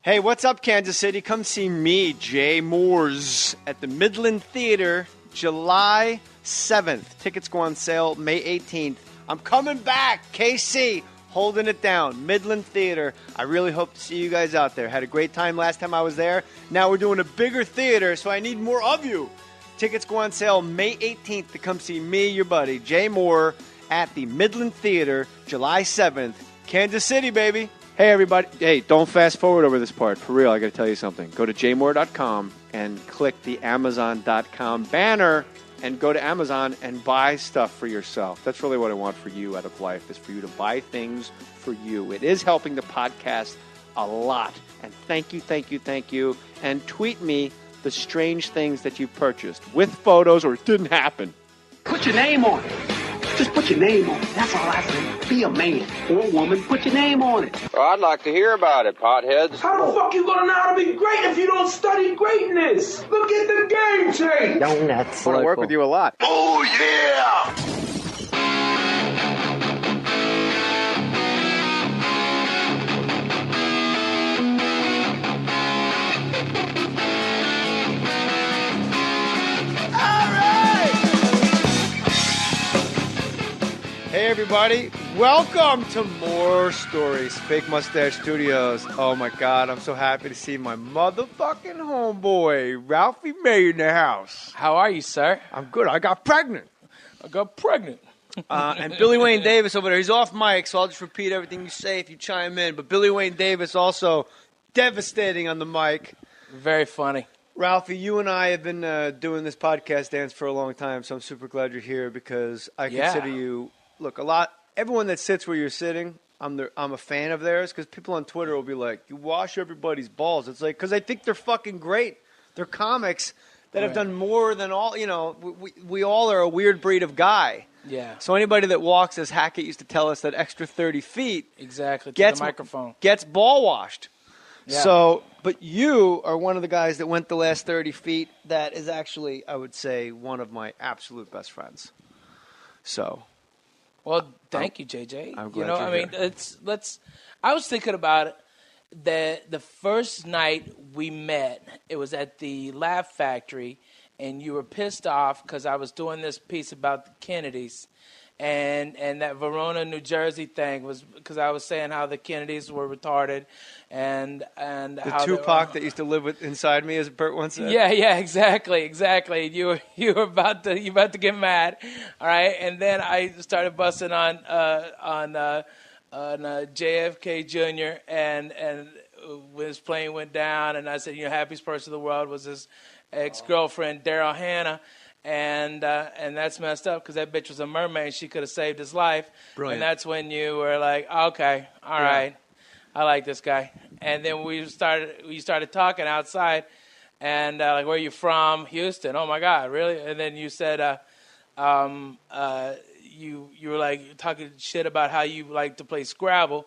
Hey, what's up, Kansas City? Come see me, Jay Mohr's, at the Midland Theater, July 7th. Tickets go on sale May 18th. I'm coming back, KC, holding it down. Midland Theater. I really hope to see you guys out there. Had a great time last time I was there. Now we're doing a bigger theater, so I need more of you. Tickets go on sale May 18th to come see me, your buddy, Jay Mohr, at the Midland Theater, July 7th. Kansas City, baby. Hey, everybody. Hey, don't fast forward over this part. For real, I got to tell you something. Go to jmohr.com and click the Amazon.com banner and go to Amazon and buy stuff for yourself. That's really what I want for you out of life, is for you to buy things for you. It is helping the podcast a lot. And thank you. And tweet me the strange things that you purchased with photos or it didn't happen. Put your name on it. Just put your name on it. That's all I say. Be a man or a woman. Put your name on it. Well, I'd like to hear about it, potheads. How the fuck you gonna know how to be great if you don't study greatness? Look at the game change. Donuts. I want to work with you a lot. Oh, yeah! Hey, everybody. Welcome to Mohr Stories, Fake Mustache Studios. Oh, my God. I'm so happy to see my motherfucking homeboy, Ralphie May, in the house. How are you, sir? I'm good. I got pregnant. And Billy Wayne Davis over there, he's off mic, so I'll just repeat everything you say if you chime in. But Billy Wayne Davis also devastating on the mic. Very funny. Ralphie, you and I have been doing this podcast dance for a long time, so I'm super glad you're here because I consider you... Look, everyone that sits where you're sitting, I'm a fan of theirs because people on Twitter will be like, you wash everybody's balls. It's like, because I think they're fucking great. They're comics that have done more than all, we all are a weird breed of guy. Yeah. So anybody that walks, as Hackett used to tell us, that extra 30 feet. Exactly, gets the microphone. Gets ball washed. Yeah. So, but you are one of the guys that went the last 30 feet that is actually, I would say, one of my absolute best friends. So... Well, thank you, JJ. I'm glad you're here. I was thinking about it. The first night we met, it was at the Laugh Factory, and you were pissed off because I was doing this piece about the Kennedys, and that Verona, New Jersey thing was because I was saying how the Kennedys were retarded, and the how Tupac that used to live inside me, as Bert once said. Yeah, exactly. You were about to get mad, all right? And then I started busting on JFK Jr. and when his plane went down, and I said, happiest person in the world was his ex-girlfriend Daryl Hannah, and that's messed up because that bitch was a mermaid. She could have saved his life. Brilliant. And that's when you were like, okay, all right. I like this guy. And then we started talking outside, and like, where are you from? Houston. Oh my God, really? And then you said, you were like talking shit about how you like to play Scrabble,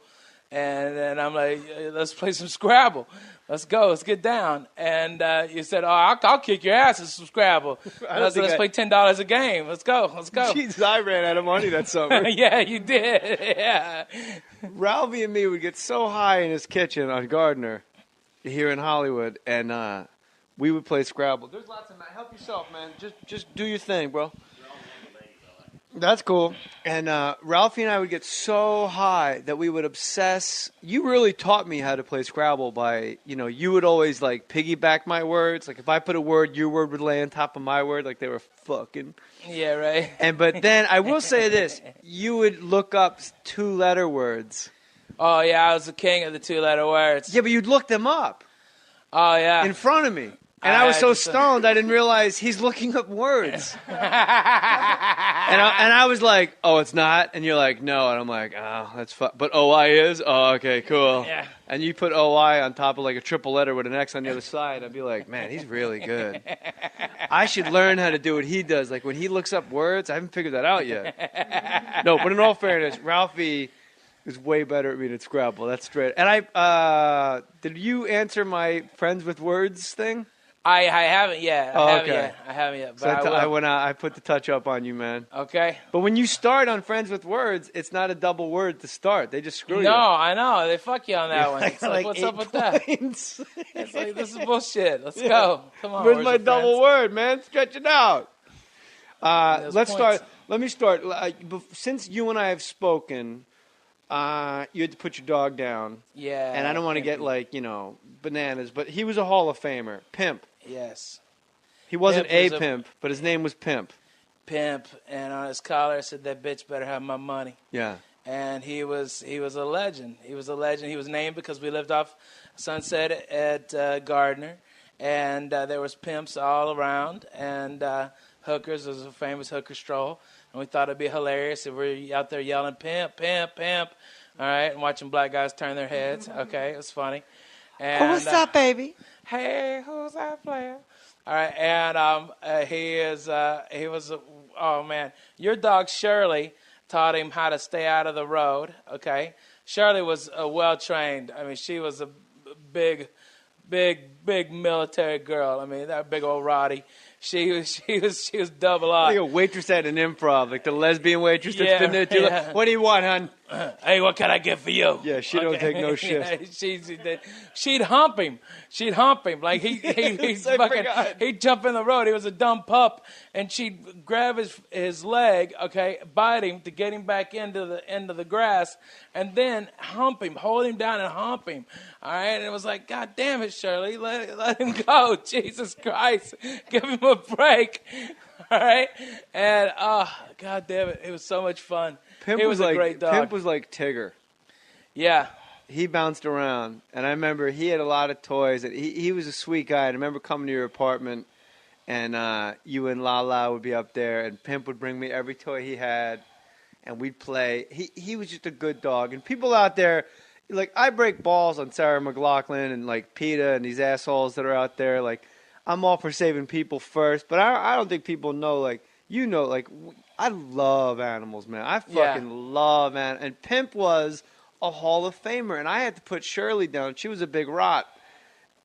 and then I'm like, let's play some Scrabble. Let's go. Let's get down. And you said, I'll kick your ass in some Scrabble. Let's play $10 a game. Let's go. Jesus, I ran out of money that summer. Yeah, you did. Yeah. Ralphie and me would get so high in his kitchen on Gardner here in Hollywood, and we would play Scrabble. There's lots of help yourself, man. Just do your thing, bro. That's cool. And Ralphie and I would get so high that we would obsess. You really taught me how to play Scrabble by, you would always like piggyback my words. Like if I put a word, your word would lay on top of my word like they were fucking. Yeah, right. But then I will say this. You would look up 2-letter words. Oh, yeah, I was the king of the 2-letter words. Yeah, but you'd look them up. Oh, yeah. In front of me. And I was so stoned, I didn't realize he's looking up words. and I was like, oh, it's not? And you're like, no. And I'm like, oh, that's fun. But OI is? Oh, okay, cool. Yeah. And you put OI on top of like a triple letter with an X on the other side. I'd be like, man, he's really good. I should learn how to do what he does. Like when he looks up words, I haven't figured that out yet. No, but in all fairness, Ralphie is way better at reading Scrabble. That's straight. And did you answer my friends with words thing? I haven't yet. I haven't yet. So But I will. I put the touch up on you, man. Okay. But when you start on Friends with Words, it's not a double word to start. They just screw you. No, I know. They fuck you on that one. It's like what's 8 up with that? points. It's like, this is bullshit. Let's go. Come on. Where's my double Friends? word, man? Stretch it out. Those Let's points. start. Let me start. Since you and I have spoken, you had to put your dog down. Yeah. And I don't want to get bananas, but he was a Hall of Famer. Pimp. Yes. He wasn't Pimp a was pimp, but his name was Pimp. Pimp, and on his collar it said, "That bitch better have my money." Yeah. And he was a legend. He was a legend. He was named because we lived off Sunset at Gardner, and there was pimps all around, and hookers. There was a famous hooker stroll, and we thought it'd be hilarious if we were out there yelling "pimp, pimp, pimp," all right, and watching black guys turn their heads. Okay, it was funny. And, What's up, baby? Hey, who's that player? All right, and he was, oh man, your dog Shirley taught him how to stay out of the road, okay? Shirley was well-trained. I mean, she was a big military girl. I mean, that big old Roddy. She was double R. Like a waitress at an improv, like the lesbian waitress that's been there too. Yeah. Like, what do you want, hon? Hey, what can I get for you? Yeah, she don't take no shit. Yeah, she'd hump him. Like he'd jump in the road. He was a dumb pup, and she'd grab his leg, okay, bite him to get him back into the grass, and then hump him, hold him down and hump him. All right, and it was like, God damn it, Shirley, let him go. Jesus Christ, give him a break. All right, and God damn it, it was so much fun. Pimp He was a like, great dog. Pimp was like Tigger. Yeah. He bounced around, and I remember he had a lot of toys. And he was a sweet guy. I remember coming to your apartment, and you and Lala would be up there, and Pimp would bring me every toy he had, and we'd play. He was just a good dog. And people out there, like, I break balls on Sarah McLachlan and, like, PETA and these assholes that are out there. Like, I'm all for saving people first, but I don't think people know, like, I love animals, man. I fucking love animals. And Pimp was a Hall of Famer, and I had to put Shirley down. She was a big rot,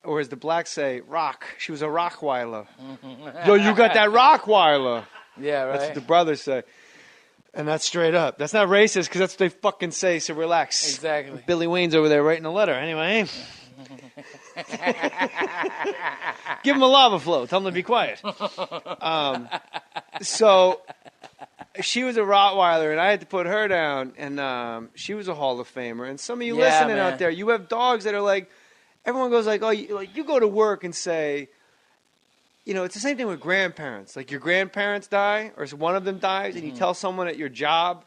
or as the blacks say, rock. She was a Rockweiler. Yo, you got that Rockweiler. Yeah, right. That's what the brothers say. And that's straight up. That's not racist, because that's what they fucking say, so relax. Exactly. Billy Wayne's over there writing a letter. Anyway. Give him a lava flow. Tell him to be quiet. So she was a Rottweiler, and I had to put her down, and she was a Hall of Famer. And some of you listening out there, you have dogs that are like, everyone goes like, oh, you go to work and say, it's the same thing with grandparents. Like, your grandparents die, or one of them dies, and you tell someone at your job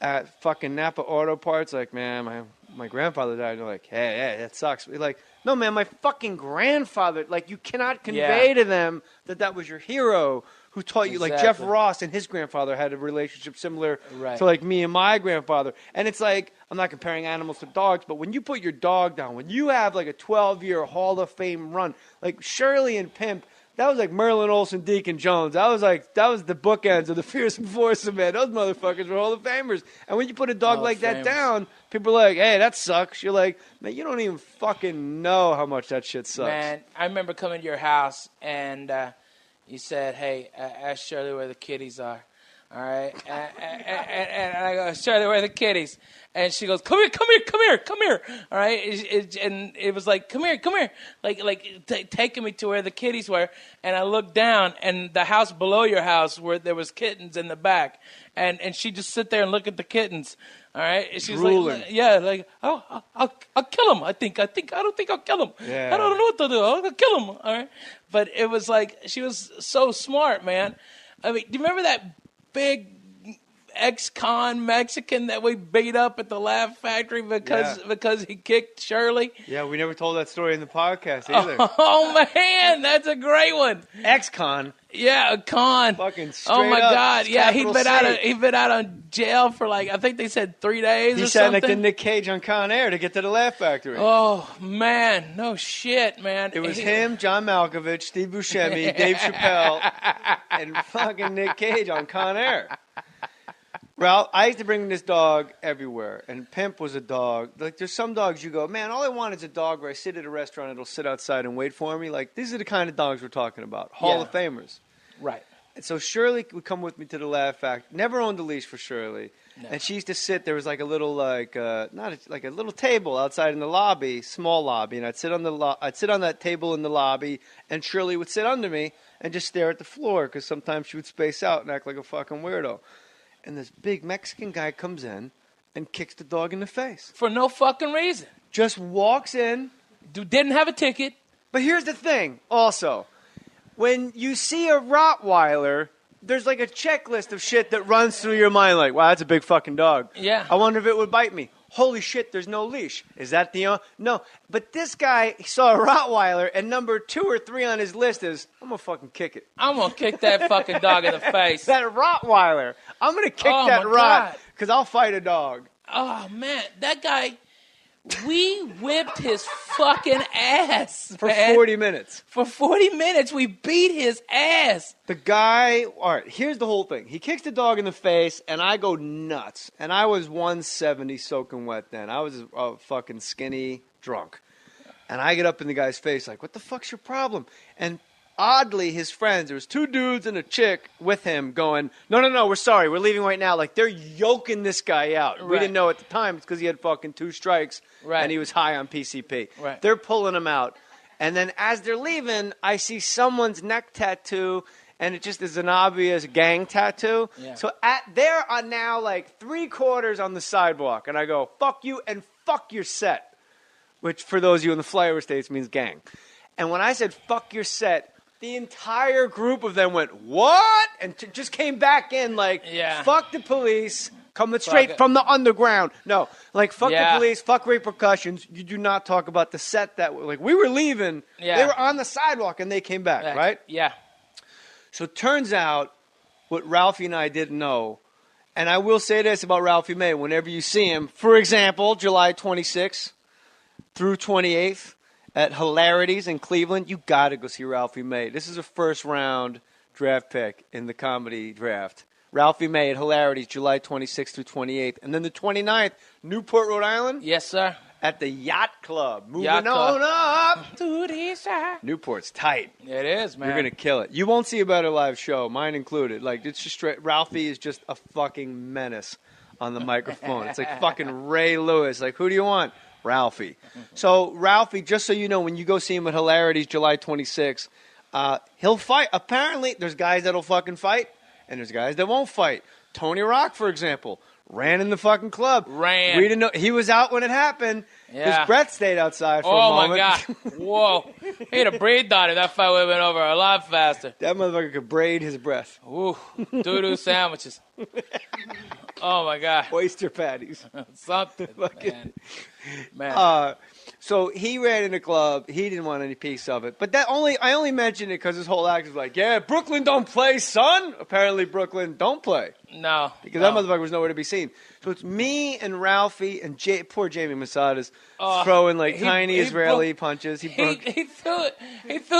at fucking Napa Auto Parts, like, man, my grandfather died. And they're like, hey, that sucks. You're like, no, man, my fucking grandfather. Like, you cannot convey to them that was your hero who taught you. Like, Jeff Ross and his grandfather had a relationship similar to, like, me and my grandfather. And it's like, I'm not comparing animals to dogs, but when you put your dog down, when you have, like, a 12-year Hall of Fame run, like Shirley and Pimp, that was like Merlin Olsen, Deacon Jones. That was the bookends of the Fierce Enforcer, man. Those motherfuckers were Hall of Famers. And when you put a dog like that down, people are like, hey, that sucks. You're like, man, you don't even fucking know how much that shit sucks. Man, I remember coming to your house, and you said, hey, ask Shirley where the kitties are. All right? And I go, Shirley, where are the kitties? And she goes, come here. All right? And it was like, come here. Like taking me to where the kitties were. And I looked down, and the house below your house where there was kittens in the back. And she just sit there and look at the kittens. All right? And she's drooling. like, oh, I'll kill them. I don't think I'll kill them. Yeah. I don't know what to do. I'll kill them. All right? But it was like, she was so smart, man. I mean, do you remember that big ex-con Mexican that we beat up at the Laugh Factory because he kicked Shirley? Yeah, we never told that story in the podcast either. Oh man, that's a great one. Ex-con. Yeah, a con. Fucking straight Oh my up, God! Yeah, he'd capital been out on jail for like, I think they said 3 days. He or sounded something. like the Nick Cage on Con Air to get to the Laugh Factory. Oh man, no shit, man. It was him, John Malkovich, Steve Buscemi, Dave Chappelle, and fucking Nick Cage on Con Air. Ralph, I used to bring this dog everywhere, and Pimp was a dog. Like, there's some dogs you go, man, all I want is a dog where I sit at a restaurant, it'll sit outside and wait for me. Like, these are the kind of dogs we're talking about. Hall of Famers. Right. And so Shirley would come with me to the Laugh Factory. Never owned a leash for Shirley. No. And she used to sit, there was like a little, like a little table outside in the lobby, small lobby, and I'd sit on that table in the lobby, and Shirley would sit under me and just stare at the floor, because sometimes she would space out and act like a fucking weirdo. And this big Mexican guy comes in and kicks the dog in the face. For no fucking reason. Just walks in. Didn't have a ticket. But here's the thing, also. When you see a Rottweiler, there's like a checklist of shit that runs through your mind like, wow, that's a big fucking dog. Yeah. I wonder if it would bite me. Holy shit, there's no leash. Is that the... No. But this guy saw a Rottweiler, and number 2 or 3 on his list is, I'm going to fucking kick it. I'm going to kick that fucking dog in the face. That Rottweiler. I'm going to kick that Rott, because I'll fight a dog. Oh, man. That guy... We whipped his fucking ass, For 40 minutes. For 40 minutes, we beat his ass. The guy, all right, here's the whole thing. He kicks the dog in the face, and I go nuts. And I was 170 soaking wet then. I was a fucking skinny drunk. And I get up in the guy's face like, what the fuck's your problem? And oddly, his friends, there was 2 dudes and a chick with him going, no, we're sorry, we're leaving right now. Like, they're yoking this guy out. Right. We didn't know at the time. It's because he had fucking 2 strikes, and he was high on PCP. Right. They're pulling him out. And then as they're leaving, I see someone's neck tattoo, and it just is an obvious gang tattoo. Yeah. So there are now like 3/4 on the sidewalk. And I go, fuck you and fuck your set. Which, for those of you in the flyover states, means gang. And when I said fuck your set, the entire group of them went, what? And just came back in like, fuck the police, coming straight from the underground. No, like, fuck the police, fuck repercussions. You do not talk about the set that, like, we were leaving. Yeah. They were on the sidewalk and they came back, right? Yeah. So it turns out what Ralphie and I didn't know, and I will say this about Ralphie May, whenever you see him, for example, July 26th through 28th, at Hilarities in Cleveland, you got to go see Ralphie May. This is a first-round draft pick in the comedy draft. Ralphie May at Hilarities, July 26th through 28th. And then the 29th, Newport, Rhode Island. Yes, sir. At the Yacht Club. Moving on up. To the side. Newport's tight. It is, man. You're going to kill it. You won't see a better live show, mine included. Like, it's just straight. Ralphie is just a fucking menace on the microphone. It's like fucking Ray Lewis. Like, who do you want? Ralphie. So, Ralphie, just so you know, when you go see him at Hilarities July 26th, he'll fight. Apparently, there's guys that'll fucking fight, and there's guys that won't fight. Tony Rock, for example, ran in the fucking club. Ran. We didn't know. He was out when it happened. Yeah. His breath stayed outside for a moment. Oh, my God. Whoa. He had a braid on it. That fight would have been over a lot faster. That motherfucker could braid his breath. Ooh. Doo-doo sandwiches. Oh, my God. Oyster patties. Something, man. So he ran in the club. He didn't want any piece of it. But I only mentioned it because his whole act was like, yeah, Brooklyn don't play, son. Apparently Brooklyn don't play. No. Because that motherfucker was nowhere to be seen. So it's me and Ralphie and poor Jamie Masadas throwing like tiny Israeli punches. He threw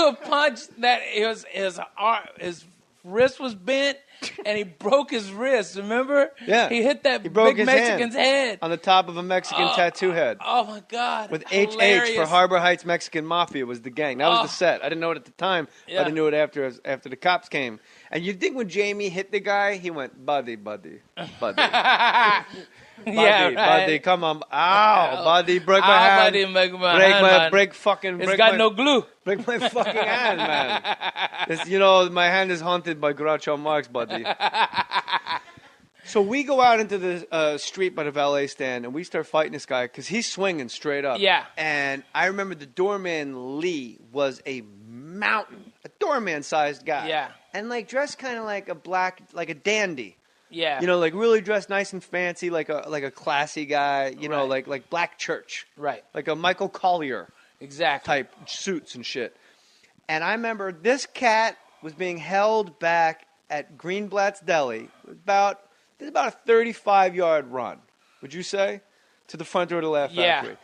a punch that his wrist was bent. And he broke his wrist, remember? Yeah. He hit that big Mexican's head. On the top of a Mexican tattoo head. Oh, my God. With HH for Harbor Heights Mexican Mafia was the gang. That was the set. I didn't know it at the time, but I knew it after the cops came. And you'd think when Jamie hit the guy, he went, buddy. Buddy, buddy, come on. Ow, buddy, break my hand. Buddy, break my hand, man. It's got no glue. Break my fucking hand, man. My hand is haunted by Groucho Marx, buddy. So we go out into the street by the valet stand, and we start fighting this guy because he's swinging straight up. Yeah. And I remember the doorman, Lee, was a mountain, a doorman-sized guy. Yeah. And, like, dressed kind of like a dandy. Yeah. Like really dressed nice and fancy, like a classy guy, know, like Black Church. Right. Like a Michael Collier. Exactly. Type suits and shit. And I remember this cat was being held back at Greenblatt's Deli. It was about a 35-yard run, would you say? To the front door of the Laugh Factory.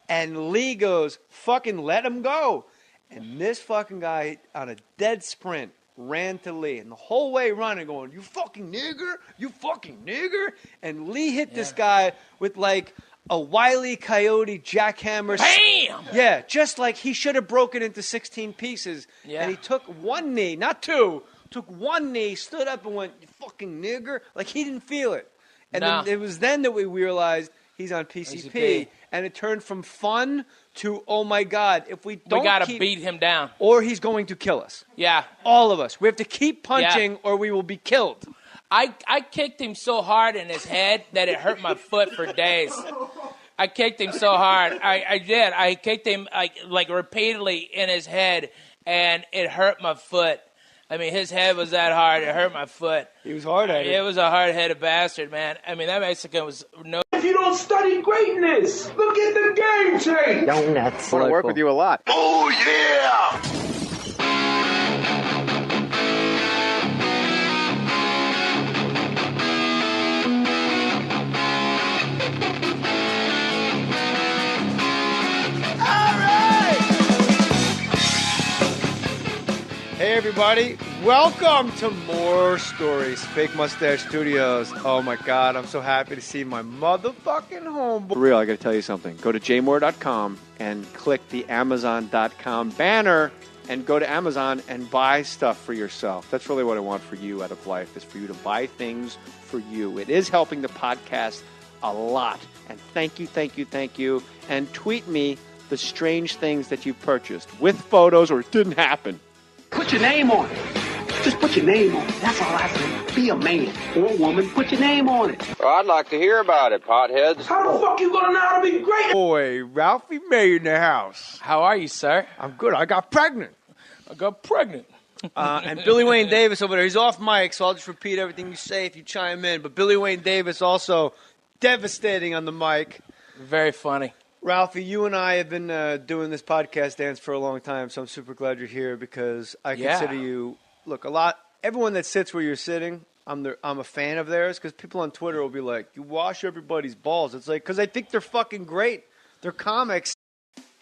And Lee goes, fucking let him go. And this fucking guy, on a dead sprint, ran to Lee. And the whole way running going, you fucking nigger, you fucking nigger. And Lee hit this guy with like a Wile E. Coyote jackhammer. Bam! Yeah, just like he should have broken into 16 pieces. Yeah. And he took one knee, not two, took one knee, stood up and went, you fucking nigger. Like he didn't feel it. And then it was then that we realized he's on PCP. And it turned from fun to, oh my God, if we don't, we got to beat him down. Or he's going to kill us. Yeah. All of us. We have to keep punching or we will be killed. I kicked him so hard in his head that it hurt my foot for days. I kicked him so hard. I did. I kicked him like repeatedly in his head, and it hurt my foot. I mean, his head was that hard. It hurt my foot. He was hard-headed. It was a hard-headed bastard, man. I mean, that Mexican was no. If you don't study greatness, look at the game tape. Donuts. I want to work with you a lot. Oh, yeah! Hey, everybody. Welcome to Mohr Stories, Fake Mustache Studios. Oh, my God. I'm so happy to see my motherfucking homeboy. For real, I got to tell you something. Go to jmohr.com and click the Amazon.com banner and go to Amazon and buy stuff for yourself. That's really what I want for you out of life, is for you to buy things for you. It is helping the podcast a lot. And thank you, thank you, thank you. And tweet me the strange things that you've purchased with photos or it didn't happen. Put your name on it. Just put your name on it. That's all I say. Be a man or a woman. Put your name on it. Well, I'd like to hear about it, potheads. How the fuck you gonna know how to be great? Boy, Ralphie May in the house. How are you, sir? I'm good. I got pregnant. I got pregnant. And Billy Wayne Davis over there, he's off mic, so I'll just repeat everything you say if you chime in. But Billy Wayne Davis also devastating on the mic. Very funny. Ralphie, you and I have been doing this podcast dance for a long time, so I'm super glad you're here because I consider you, look, everyone that sits where you're sitting, I'm a fan of theirs because people on Twitter will be like, you wash everybody's balls. It's like, because I think they're fucking great. They're comics.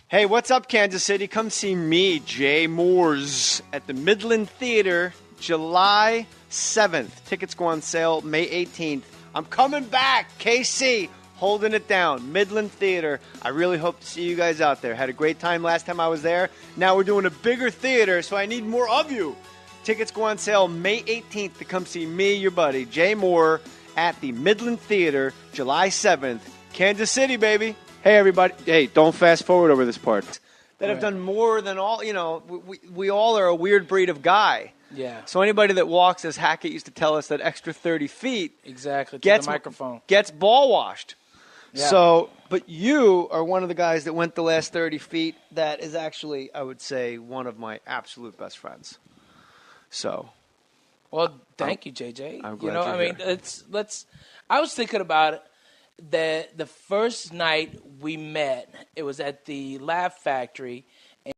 Hey, what's up, Kansas City? Come see me, Jay Mohr, at the Midland Theater, July 7th. Tickets go on sale May 18th. I'm coming back, KC. Holding it down, Midland Theater. I really hope to see you guys out there. Had a great time last time I was there. Now we're doing a bigger theater, so I need more of you. Tickets go on sale May 18th to come see me, your buddy, Jay Mohr, at the Midland Theater, July 7th. Kansas City, baby. Hey, everybody. Hey, don't fast forward over this part. That have done more than all, we all are a weird breed of guy. Yeah. So anybody that walks, as Hackett used to tell us, that extra 30 feet Exactly. To gets the microphone. Gets ball washed. Yeah. So, but you are one of the guys that went the last 30 feet. That is actually, I would say, one of my absolute best friends. So, Well, thank you, JJ. I'm glad you're here. I was thinking about it. The first night we met, it was at the Laugh Factory,